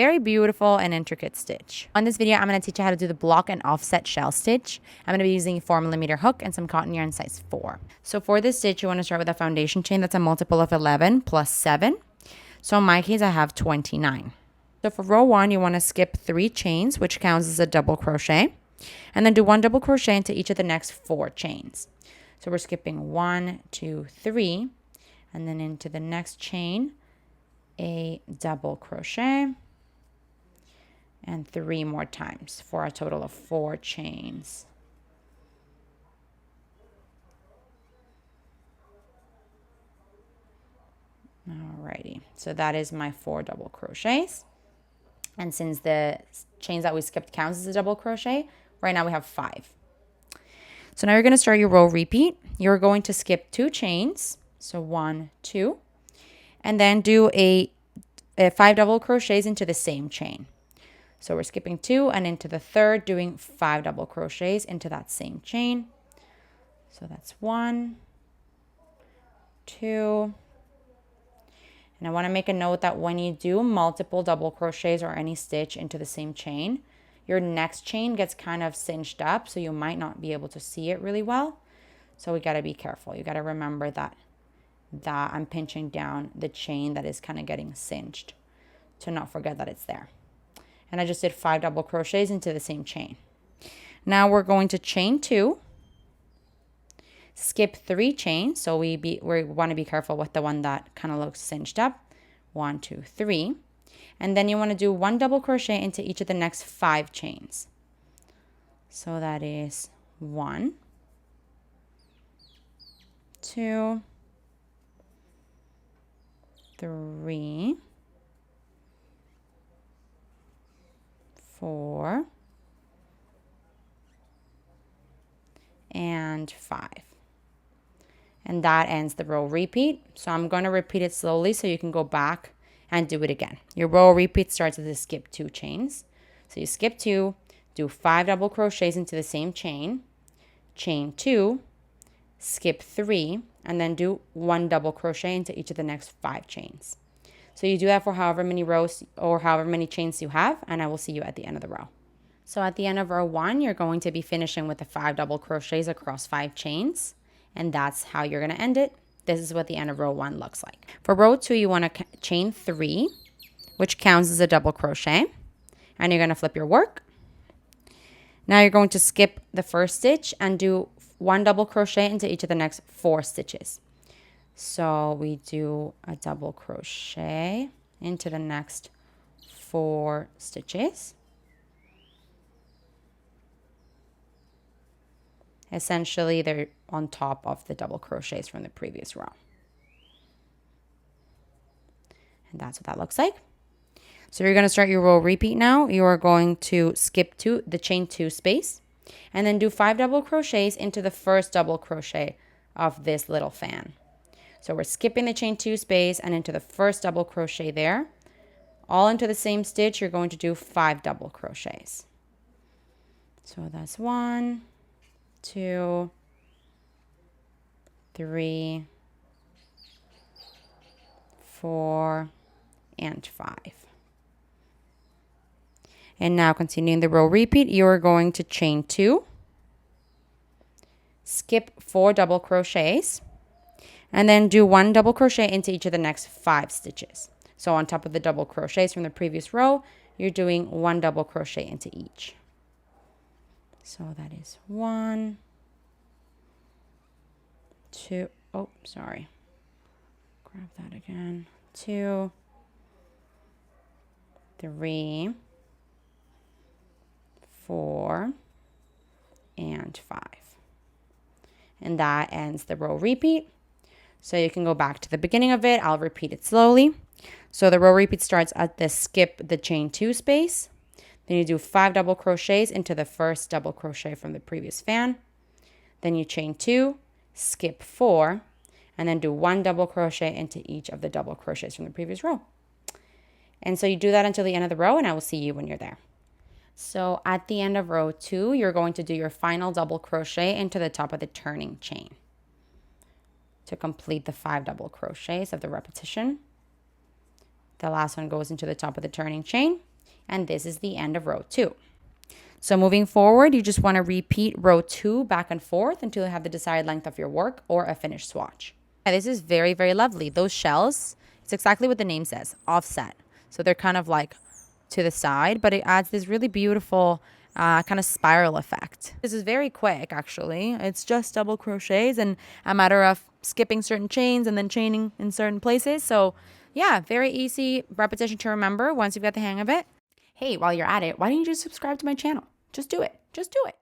Very beautiful and intricate stitch. On this video, I'm going to teach you how to do the block and offset shell stitch. I'm going to be using a 4mm hook and some cotton yarn size 4. So for this stitch, you want to start with a foundation chain that's a multiple of 11 plus 7. So in my case, I have 29. So for row 1, you want to skip 3 chains, which counts as a double crochet, and then do 1 double crochet into each of the next 4 chains. So we're skipping 1, 2, 3, and then into the next chain, a double crochet, and 3 more times for a total of 4 chains. Alrighty, so that is my 4 double crochets. And since the chains that we skipped counts as a double crochet, right now we have 5. So now you're going to start your row repeat. You're going to skip 2 chains, so 1, 2, and then do a 5 double crochets into the same chain. So we're skipping 2 and into the third, doing 5 double crochets into that same chain. So that's 1, 2. And I want to make a note that when you do multiple double crochets or any stitch into the same chain, your next chain gets kind of cinched up, so you might not be able to see it really well. So we got to be careful. You got to remember that I'm pinching down the chain that is kind of getting cinched to not forget that it's there. And I just did 5 double crochets into the same chain. Now we're going to chain 2, skip 3 chains. So we want to be careful with the one that kind of looks cinched up. 1, 2, 3. And then you want to do 1 double crochet into each of the next 5 chains. So that is 1, 2, 3, 4, and 5. And that ends the row repeat. So I'm going to repeat it slowly so you can go back and do it again. Your row repeat starts with a skip 2 chains. So you skip 2, do 5 double crochets into the same chain, chain 2, skip 3, and then do 1 double crochet into each of the next 5 chains. So you do that for however many rows or however many chains you have, and I will see you at the end of the row. So at the end of row 1, you're going to be finishing with the 5 double crochets across 5 chains, and that's how you're going to end it. This is what the end of row 1 looks like. For row 2, you want to chain 3, which counts as a double crochet, and you're going to flip your work. Now you're going to skip the first stitch and do 1 double crochet into each of the next 4 stitches. So we do a double crochet into the next 4 stitches. Essentially, they're on top of the double crochets from the previous row. And that's what that looks like. So you're going to start your row repeat now. You are going to skip the chain 2 space and then do 5 double crochets into the first double crochet of this little fan. So we're skipping the chain 2 space and into the first double crochet there. All into the same stitch, you're going to do 5 double crochets. So that's 1, 2, 3, 4, and 5. And now continuing the row repeat, you're going to chain 2, skip 4 double crochets, and then do 1 double crochet into each of the next 5 stitches. So on top of the double crochets from the previous row, you're doing 1 double crochet into each. So that is 1, 2, oh, sorry. Grab that again. 2, 3, 4, and 5. And that ends the row repeat. So you can go back to the beginning of it. I'll repeat it slowly. So the row repeat starts at the skip the chain 2 space. Then you do 5 double crochets into the first double crochet from the previous fan. Then you chain 2, skip 4, and then do 1 double crochet into each of the double crochets from the previous row. And so you do that until the end of the row, and I will see you when you're there. So at the end of row 2, you're going to do your final double crochet into the top of the turning chain to complete the 5 double crochets of the repetition. The last one goes into the top of the turning chain, and this is the end of row 2. So moving forward, you just want to repeat row 2 back and forth until you have the desired length of your work or a finished swatch. And this is very, very lovely. Those shells, it's exactly what the name says, offset. So they're kind of like to the side, but it adds this really beautiful kind of spiral effect. This is very quick, actually. It's just double crochets and a matter of skipping certain chains and then chaining in certain places. So yeah, very easy repetition to remember once you've got the hang of it. Hey, while you're at it, why don't you just subscribe to my channel? Just do it. Just do it.